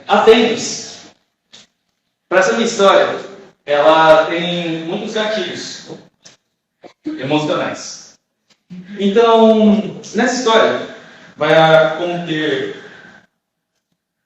Atentos! Para essa minha história, ela tem muitos gatilhos emocionais. Então, nessa história, vai conter...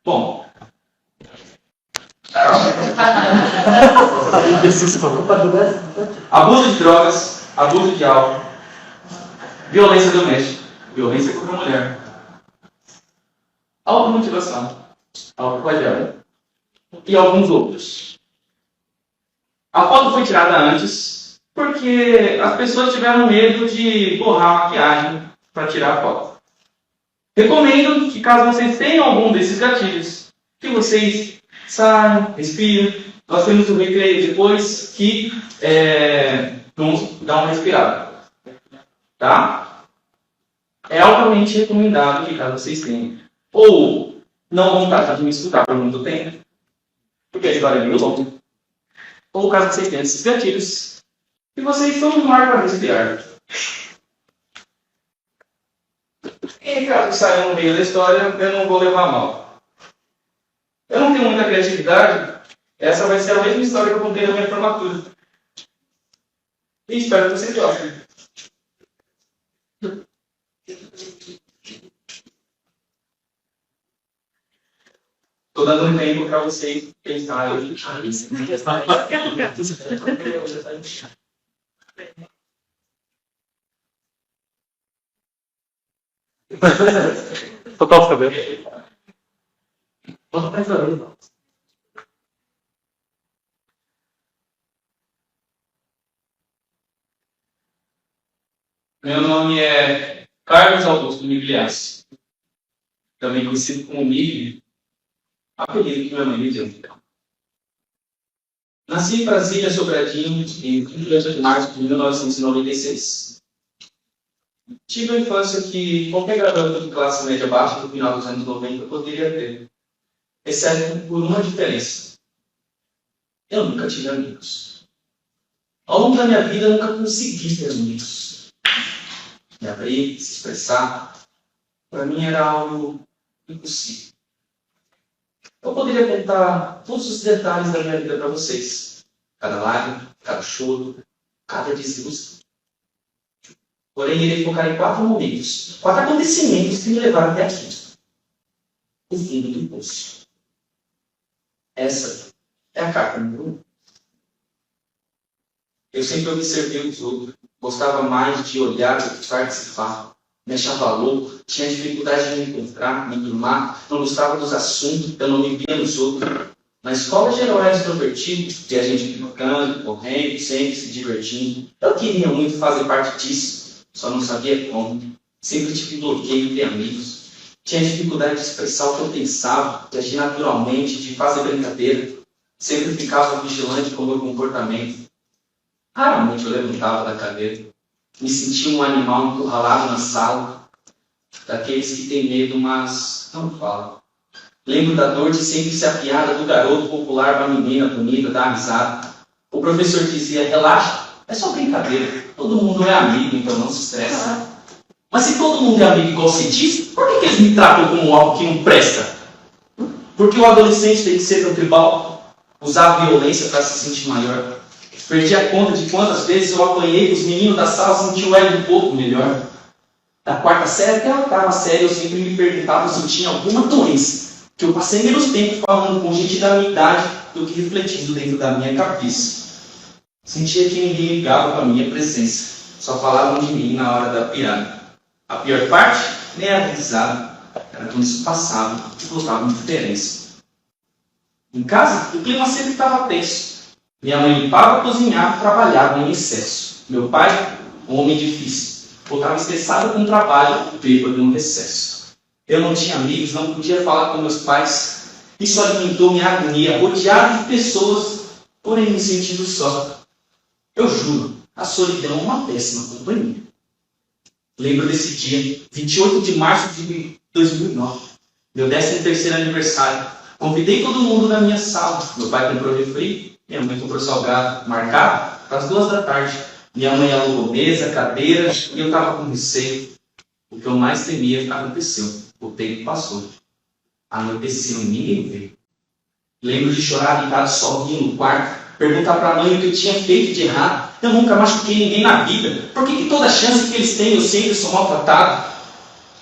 Bom... abuso de drogas, abuso de álcool, violência doméstica, violência contra a mulher, automutilação, autoflagelo e alguns outros. A foto foi tirada antes porque as pessoas tiveram medo de borrar a maquiagem para tirar a foto. Recomendo que, caso vocês tenham algum desses gatilhos, que vocês saiam, respirem. Nós temos um recreio depois que vamos dar uma respirada. Tá? É altamente recomendado que, caso vocês tenham ou não vontade de me escutar por muito tempo, porque a história é meio longa, ou caso vocês tenham esses gatilhos, e vocês estão no ar para respirar. E caso saia no meio da história, eu não vou levar mal. Eu não tenho muita criatividade, essa vai ser a mesma história que eu contei na minha formatura. E espero que vocês gostem. Estou dando um tempo para vocês pensarem. Total os cabelos. Meu nome é Carlos Augusto Migliassi, também conhecido como Migli, apelido que minha mãe me deu. Nasci em Brasília, Sobradinho, em 28 de março de 1996. Tive a infância que qualquer garoto de classe média baixa no final dos anos 90 poderia ter, exceto por uma diferença. Eu nunca tive amigos. Ao longo da minha vida, eu nunca consegui ter amigos. Me abrir, se expressar, para mim era algo impossível. Eu poderia contar todos os detalhes da minha vida para vocês. Cada lágrima, cada choro, cada desilusão. Porém, irei focar em 4 momentos, 4 acontecimentos que me levaram até aqui. O fundo do poço. Essa é a carta número 1. Eu sempre observei os outros, gostava mais de olhar do que participar. Me achava louco, tinha dificuldade de me encontrar, me enturmar, não gostava dos assuntos, eu não me via nos outros. Na escola geral era extrovertido, via gente brincando, correndo, sempre se divertindo. Eu queria muito fazer parte disso, só não sabia como. Sempre tive bloqueio de amigos. Tinha dificuldade de expressar o que eu pensava, de agir naturalmente, de fazer brincadeira. Sempre ficava vigilante com o meu comportamento. Raramente eu levantava da cadeira. Me sentia um animal encurralado na sala, daqueles que têm medo, mas não falam. Lembro da dor de sempre ser a piada do garoto popular da menina bonita, da risada. O professor dizia, relaxa, é só brincadeira. Todo mundo é amigo, então não se estressa. Mas se todo mundo é amigo igual se diz, por que eles me tratam como algo que não presta? Porque o adolescente tem que ser tão tribal, usar a violência para se sentir maior. Perdi a conta de quantas vezes eu apanhei que os meninos da sala sentiam o ego um pouco melhor. Da 4ª série até a 8ª série eu sempre me perguntava se eu tinha alguma doença, que eu passei menos tempo falando com gente da minha idade do que refletindo dentro da minha cabeça. Sentia que ninguém ligava para a minha presença, só falavam de mim na hora da piada. A pior parte nem era risada, era quando isso passava e voltava indiferença. Em casa, o clima sempre estava tenso. Minha mãe limpava, cozinhava e trabalhava em excesso. Meu pai, um homem difícil, voltava estressado com o trabalho e bêbado no recesso. Eu não tinha amigos, não podia falar com meus pais. Isso alimentou minha agonia, rodeado de pessoas, porém me sentindo só. Eu juro, a solidão é uma péssima companhia. Lembro desse dia, 28 de março de 2009, meu 13º aniversário. Convidei todo mundo na minha sala. Meu pai comprou refri. Minha mãe comprou salgado, marcado, para as 2 da tarde. Minha mãe alugou mesa, cadeira, e eu estava com receio. O que eu mais temia aconteceu. O tempo passou. Anoiteceu e ninguém veio. Lembro de chorar deitado sozinho no quarto, perguntar para a mãe o que eu tinha feito de errado. Eu nunca machuquei ninguém na vida. Por que toda chance que eles têm eu sempre sou maltratado?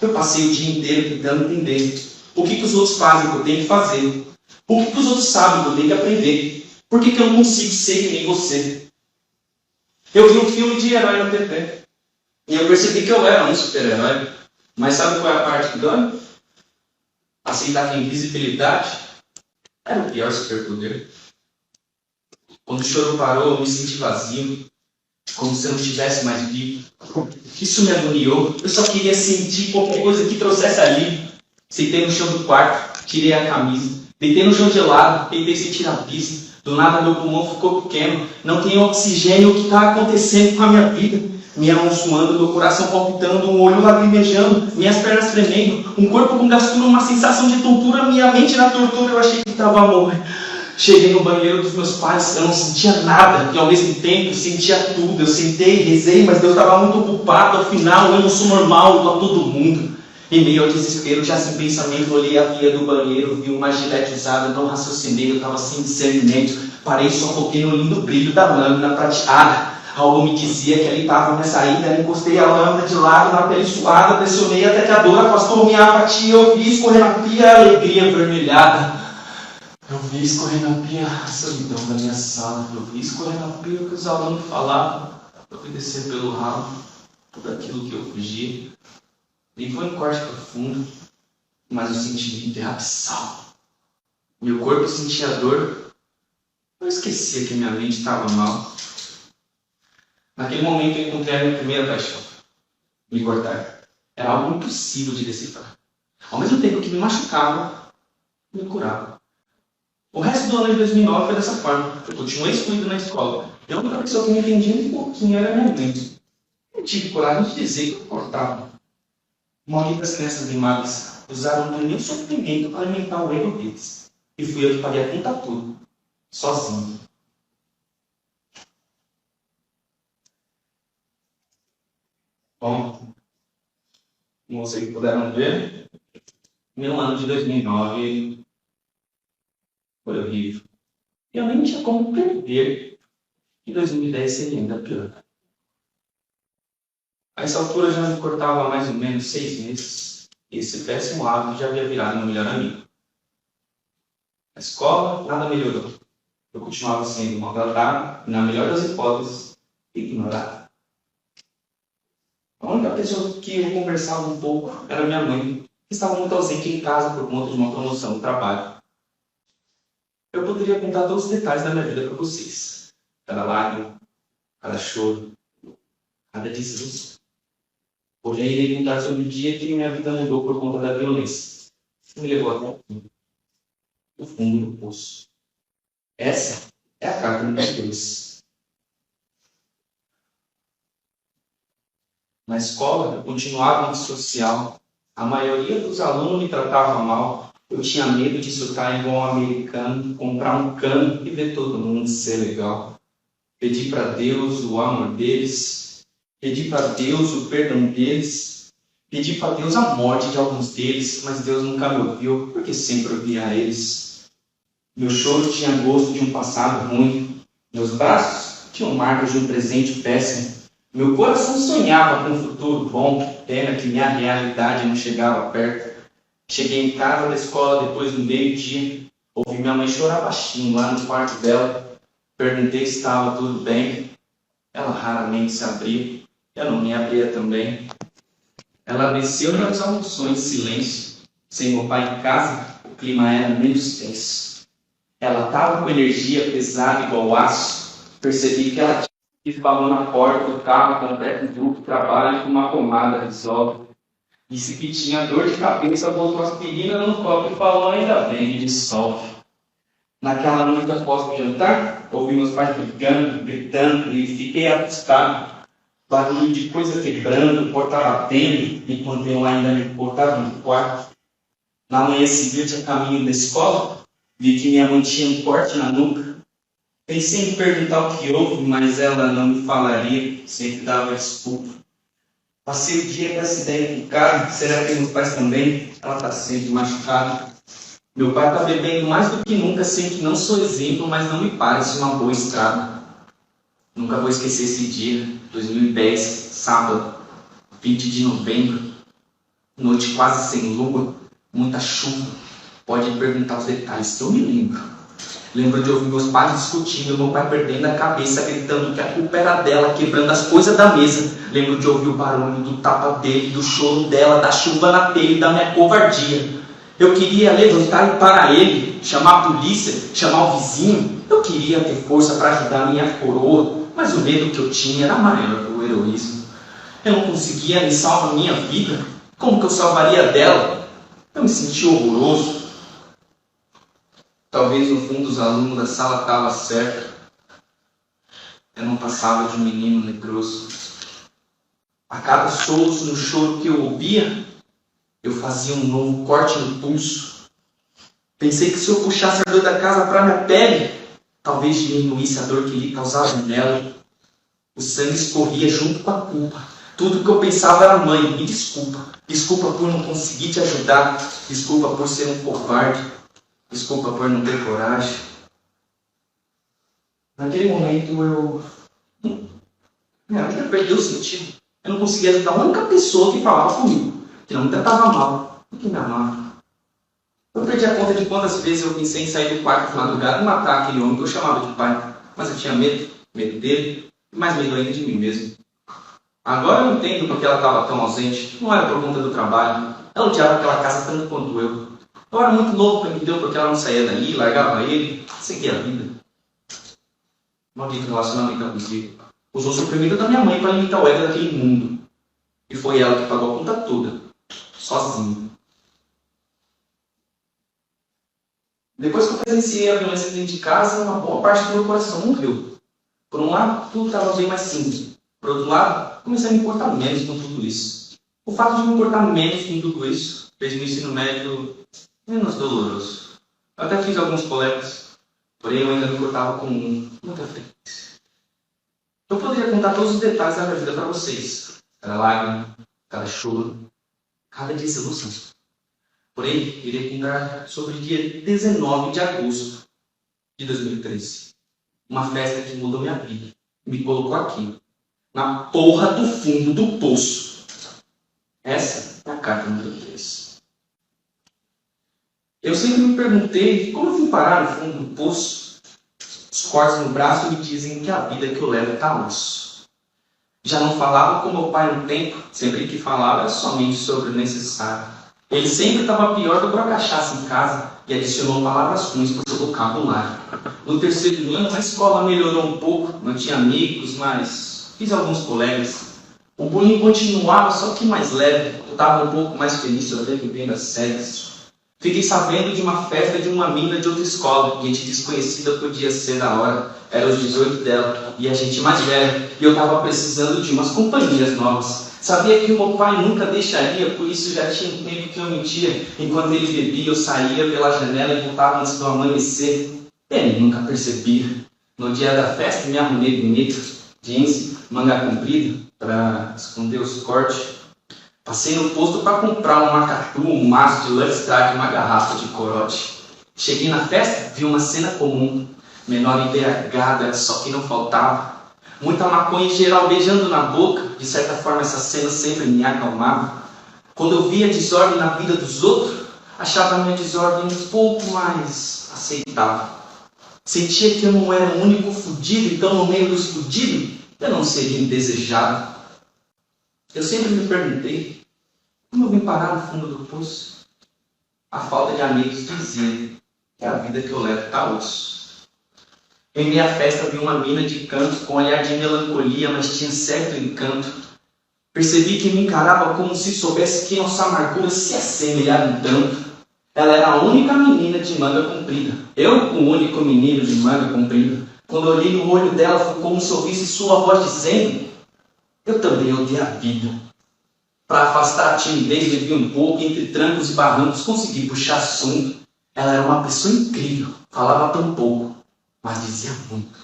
Eu passei o dia inteiro tentando entender o que os outros fazem que eu tenho que fazer. O que os outros sabem que eu tenho que aprender. Por que eu não consigo ser que nem você? Eu vi um filme de herói na TV. E eu percebi que eu era um super-herói. Mas sabe qual é a parte que dói? Aceitar que a invisibilidade era o pior superpoder. Quando o choro parou, eu me senti vazio. Como se eu não estivesse mais vivo. Isso me agoniou. Eu só queria sentir qualquer coisa que trouxesse alívio. Sentei no chão do quarto, tirei a camisa. Deitei no chão gelado, tentei sentir a brisa. Do nada meu pulmão ficou pequeno. Não tinha oxigênio. O que está acontecendo com a minha vida? Minha mão suando, meu coração palpitando, um olho lacrimejando, minhas pernas tremendo, um corpo com gastura, uma sensação de tontura, minha mente na tortura, eu achei que estava morrendo. Cheguei no banheiro dos meus pais, eu não sentia nada, e ao mesmo tempo sentia tudo. Eu sentei, rezei, mas Deus estava muito ocupado, afinal eu não sou normal, igual a todo mundo. Em meio ao desespero, já sem pensamento, olhei a pia do banheiro, vi uma gilete usada, não raciocinei, eu estava sem discernimento. Parei, só foquei no lindo brilho da lâmina prateada. Algo me dizia que ali estava minha saída, encostei a lâmina de lado na pele suada, pressionei até que a dor afastou minha apatia, eu vi escorrer na pia a alegria avermelhada. Eu vi escorrer na pia a solidão da minha sala, eu vi escorrer na pia o que os alunos falavam, eu vi descer pelo ralo tudo aquilo que eu fugia. Nem foi um corte profundo, mas o sentimento é abissal. Meu corpo sentia dor, eu esquecia que minha mente estava mal. Naquele momento eu encontrei a minha primeira paixão, me cortar. Era algo impossível de decifrar. Ao mesmo tempo que me machucava, me curava. O resto do ano de 2009 foi dessa forma. Eu continuei excluído na escola. A única pessoa que me entendia um pouquinho era minha mãe. Eu tive coragem de dizer que eu cortava. Malditas crianças mimadas usaram do meu sofrimento para alimentar o ego deles. E fui eu que paguei a conta toda, sozinho. Bom, como vocês puderam ver, meu ano de 2009 foi horrível. Eu nem tinha como prever que 2010 seria ainda pior. A essa altura eu já me cortava há mais ou menos 6 meses. E esse péssimo hábito já havia virado meu melhor amigo. Na escola, nada melhorou. Eu continuava sendo maltratado e, na melhor das hipóteses, ignorado. A única pessoa que eu conversava um pouco era minha mãe, que estava muito ausente em casa por conta de uma promoção do trabalho. Eu poderia contar todos os detalhes da minha vida para vocês. Cada lágrima, cada choro, cada desilusão. Porém, irei contar sobre o dia que minha vida mudou por conta da violência. Isso me levou até o fundo do poço. Essa é a carta número 2. Na escola, eu continuava antissocial. A maioria dos alunos me tratava mal. Eu tinha medo de surtar igual um americano, comprar um cano e ver todo mundo ser legal. Pedi para Deus o amor deles. Pedi para Deus o perdão deles. Pedi para Deus a morte de alguns deles, mas Deus nunca me ouviu, porque sempre ouvia eles. Meu choro tinha gosto de um passado ruim. Meus braços tinham marcas de um presente péssimo. Meu coração sonhava com um futuro bom, pena que minha realidade não chegava perto. Cheguei em casa da escola depois do meio-dia, ouvi minha mãe chorar baixinho lá no quarto dela. Perguntei se estava tudo bem. Ela raramente se abria, eu não me abria também. Ela desceu nas almoções em silêncio. Sem meu pai em casa, o clima era menos tenso. Ela estava com energia pesada igual aço. Percebi que ela esbarrou na porta do carro completo de grupo de trabalho com uma pomada resolve. Disse que tinha dor de cabeça, botou aspirina no copo e falou: ainda bem, dissolve. Naquela noite após o jantar, ouvi meus pais brigando, gritando e fiquei assustado. Barulho de coisa quebrando, porta batendo, enquanto eu ainda me portava no quarto. Na manhã seguinte, a caminho da escola, vi que minha mãe tinha um corte na nuca. Pensei em perguntar o que houve, mas ela não me falaria, sempre dava desculpa. Passei o dia com essa ideia com o cara, será que meus pais também? Ela está sempre machucada. Meu pai está bebendo mais do que nunca, sei que não sou exemplo, mas não me parece uma boa estrada. Nunca vou esquecer esse dia, 2010, sábado, 20 de novembro, noite quase sem lua, muita chuva. Pode perguntar os detalhes que eu me lembro. Lembro de ouvir meus pais discutindo, meu pai perdendo a cabeça, gritando que a culpa era dela, quebrando as coisas da mesa. Lembro de ouvir o barulho do tapa dele, do choro dela, da chuva na telha e da minha covardia. Eu queria levantar e parar ele, chamar a polícia, chamar o vizinho. Eu queria ter força para ajudar a minha coroa, mas o medo que eu tinha era maior que o heroísmo. Eu não conseguia nem salvar a minha vida. Como que eu salvaria dela? Eu me senti horroroso. Talvez no fundo os alunos da sala estavam certos. Eu não passava de um menino leproso. A cada soluço no choro que eu ouvia, eu fazia um novo corte no pulso. Pensei que se eu puxasse a dor da casa para minha pele, talvez diminuísse a dor que lhe causava nela. O sangue escorria junto com a culpa. Tudo que eu pensava era: mãe, me desculpa. Desculpa por não conseguir te ajudar. Desculpa por ser um covarde. Desculpa por não ter coragem. Naquele momento minha vida perdeu o sentido. Eu não conseguia ajudar a única pessoa que falava comigo, que não me tratava mal e que me amava. Eu perdi a conta de quantas vezes eu pensei em sair do quarto de madrugada e matar aquele homem que eu chamava de pai. Mas eu tinha medo dele e mais medo ainda de mim mesmo. Agora eu entendo porque ela estava tão ausente. Não era por conta do trabalho. Ela odiava aquela casa tanto quanto eu. Eu era muito louco, entendeu? Porque ela não saía dali, largava ele, seguia a vida. Maldito relacionamento abusivo. Usou o suprimento da minha mãe para limitar o ego daquele mundo. E foi ela que pagou a conta toda, sozinha. Depois que eu presenciei a violência dentro de casa, uma boa parte do meu coração morreu. Por um lado, tudo estava bem mais simples. Por outro lado, comecei a me importar menos com tudo isso. O fato de me importar menos com tudo isso fez meu ensino médio menos doloroso. Eu até fiz alguns colegas, porém eu ainda me importava com muita frequência. Eu poderia contar todos os detalhes da minha vida para vocês. Cada lágrima, cada choro, cada desilusão. Porém, irei contar sobre o dia 19 de agosto de 2013. Uma festa que mudou minha vida. Me colocou aqui, na porra do fundo do poço. Essa é a carta número 3. Eu sempre me perguntei como eu fui parar no fundo do poço. Os cortes no braço me dizem que a vida que eu levo está osso. Já não falava com meu pai no tempo, sempre que falava era somente sobre o necessário. Ele sempre estava pior do que a cachaça em casa e adicionou palavras ruins para o seu vocabulário. No terceiro ano, a escola melhorou um pouco, não tinha amigos, mas fiz alguns colegas. O bullying continuava, só que mais leve. Eu estava um pouco mais feliz, eu até vivendo as séries. Fiquei sabendo de uma festa de uma mina de outra escola. Gente desconhecida podia ser da hora. Era os 18 dela e a gente mais velha. E eu estava precisando de umas companhias novas. Sabia que o meu pai nunca deixaria, por isso já tinha tempo que eu mentia. Enquanto ele bebia, eu saía pela janela e voltava antes do amanhecer. Ele nunca percebia. No dia da festa, me arrumei bonito. Jeans, manga comprida, para esconder os cortes. Passei no posto para comprar um macatu, um maço de Lux Track e uma garrafa de corote. Cheguei na festa, vi uma cena comum. Menor embriagada, só que não faltava. Muita maconha em geral beijando na boca. De certa forma, essa cena sempre me acalmava. Quando eu via desordem na vida dos outros, achava a minha desordem um pouco mais aceitável. Sentia que eu não era o único fudido, então no meio dos fudidos, eu não seria indesejado. Eu sempre me perguntei, como eu vim parar no fundo do poço? A falta de amigos dizia que a vida que eu levo está osso. Em minha festa vi uma mina de canto, com um olhar de melancolia, mas tinha certo encanto. Percebi que me encarava como se soubesse que nossa amargura se assemelhava tanto. Ela era a única menina de manga comprida. Eu, o único menino de manga comprida. Quando olhei no olho dela, foi como se ouvisse sua voz dizendo: eu também odeio a vida. Para afastar a timidez, bebi um pouco, entre trancos e barrancos, consegui puxar assunto. Ela era uma pessoa incrível, falava tão pouco, mas dizia muito.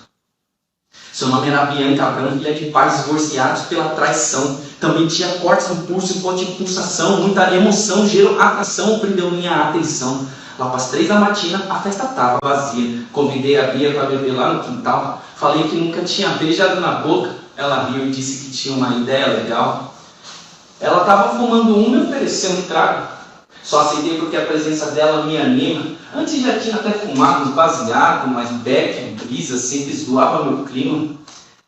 Seu nome era Bianca Branco, filha de pais divorciados pela traição. Também tinha cortes no pulso enquanto de pulsação, muita emoção, gerou atração, prendeu minha atenção. Lá para as 3 da matina, a festa estava vazia. Convidei a Bia para beber lá no quintal. Falei que nunca tinha beijado na boca. Ela riu e disse que tinha uma ideia legal. Ela estava fumando uma e ofereceu um trago. Só aceitei porque a presença dela me anima. Antes já tinha até fumado um baseado, mas beck, brisa, sempre zoava meu clima.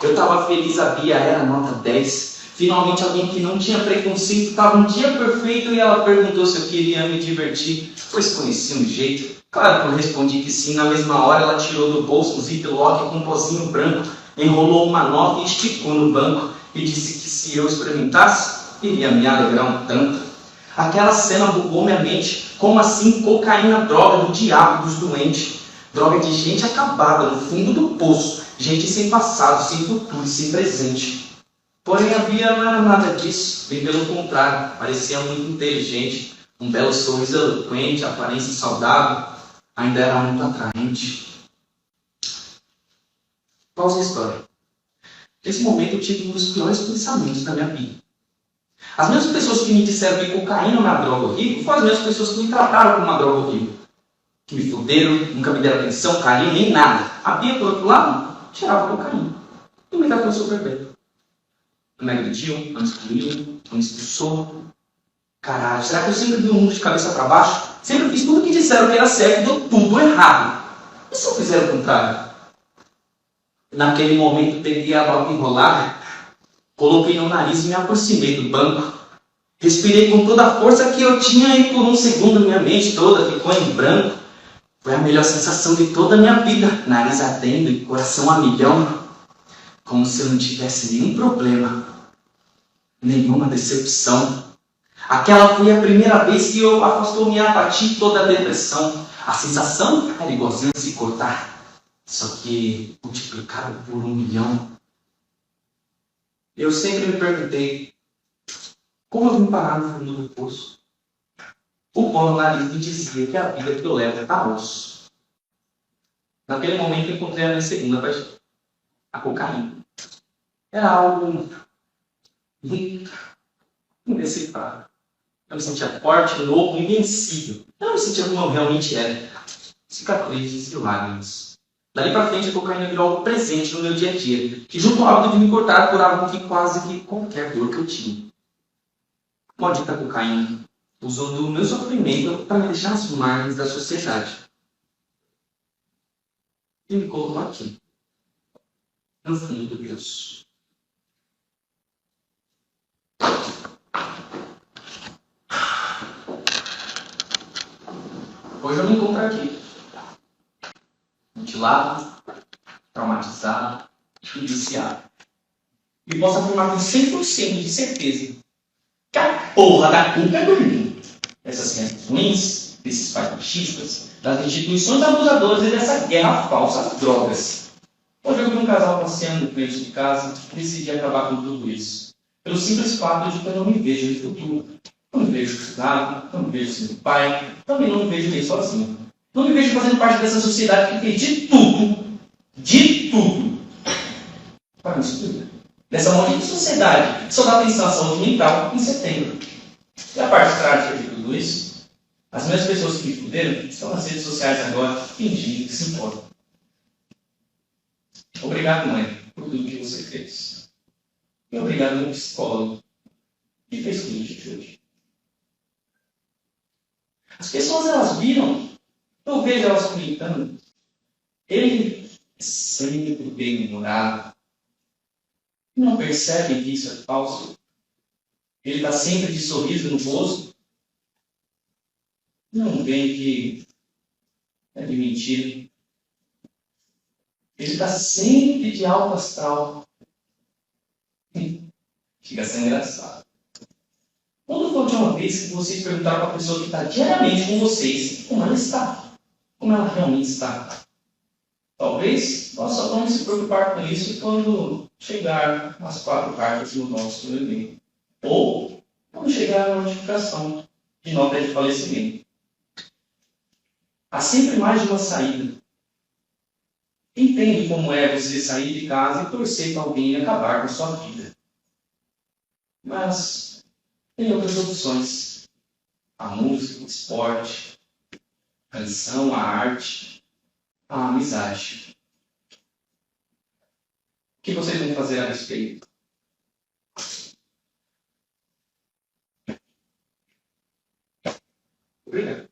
Eu estava feliz, a Bia era nota 10. Finalmente alguém que não tinha preconceito, estava um dia perfeito e ela perguntou se eu queria me divertir, pois conhecia um jeito. Claro que eu respondi que sim. Na mesma hora ela tirou do bolso um ziplock com um pozinho branco, enrolou uma nota e esticou no banco e disse que se eu experimentasse, iria me alegrar um tanto. Aquela cena bugou minha mente. Como assim cocaína, droga do diabo, dos doentes? Droga de gente acabada no fundo do poço, gente sem passado, sem futuro, sem presente. Porém, a Bia não era nada disso, bem pelo contrário, parecia muito inteligente, um belo sorriso eloquente, aparência saudável, ainda era muito atraente. Pausa a história. Nesse momento eu tive um dos piores pensamentos da minha vida. As mesmas pessoas que me disseram que cocaína não é droga horrível, foram as mesmas pessoas que me trataram como uma droga horrível. Que me fuderam, nunca me deram atenção, carinho, nem nada. A Bia, por outro lado, tirava cocaína e me tratou super bem. Não me agrediu, não me excluiu, não me expulsou. Caralho, será que eu sempre vi o mundo de cabeça para baixo? Sempre fiz tudo que disseram que era certo e deu tudo errado. E se eu fizer o contrário? Naquele momento, peguei a nota enrolada, coloquei no nariz e me aproximei do banco. Respirei com toda a força que eu tinha e por um segundo minha mente toda ficou em branco. Foi a melhor sensação de toda a minha vida. Nariz ardendo e coração a milhão. Como se eu não tivesse nenhum problema, nenhuma decepção. Aquela foi a primeira vez que eu afastou minha apatia e toda a depressão. A sensação era igualzinha a se cortar, só que multiplicado por 1 milhão. Eu sempre me perguntei, como eu vim parar no fundo do poço? O pão no nariz me dizia que a vida que eu levo está osso. Naquele momento eu encontrei a minha segunda paixão, a cocaína. Era algo indecifrável. Eu me sentia forte, louco, invencível. Eu não me sentia como eu realmente era. Cicatrizes e lágrimas. Dali para frente, a cocaína virou algo presente no meu dia a dia, que junto ao hábito de me cortar, curava com que quase que qualquer dor que eu tinha. O maldita cocaína usou do meu sofrimento para me deixar às margens da sociedade. E me colocou aqui, no fundo do poço. Hoje eu me encontro aqui, mutilado, traumatizado e viciado. E posso afirmar com 100% de certeza que a porra da culpa é do mundo. Dessas crianças ruins, desses pais machistas, das instituições abusadoras e dessa guerra falsa às drogas. Hoje eu vi um casal passeando no frente de casa e decidi acabar com tudo isso. Pelo simples fato de que eu não me vejo no futuro. Não me vejo estudado, não me vejo sendo pai, também não me vejo meio sozinho. Não me vejo fazendo parte dessa sociedade que fez de tudo, para me excluir. Dessa maldita sociedade que só dá atenção à saúde mental em setembro. E a parte trágica de tudo isso? As mesmas pessoas que me fuderam estão nas redes sociais agora, fingindo que se importam. Obrigado, mãe, por tudo que você fez. E obrigado, meu psicólogo, que fez tudo de hoje. As pessoas, elas viram, eu vejo elas comentando, ele é sempre bem-humorado. Não percebem que isso é falso? Ele está sempre de sorriso no rosto? Não veem que é de mentira? Ele está sempre de alto astral. Fica sendo engraçado. Quando foi de uma vez que vocês perguntaram para a pessoa que está diariamente com vocês como ela está? Como ela realmente está? Talvez nós só vamos se preocupar com isso quando chegar as 4 cartas do nosso e-mail. Ou quando chegar a notificação de nota de falecimento. Há sempre mais de uma saída. Entendo como é você sair de casa e torcer para alguém acabar com a sua vida. Mas tem outras opções. A música, o esporte. A lição, a arte, a amizade. O que vocês vão fazer a respeito? Obrigado.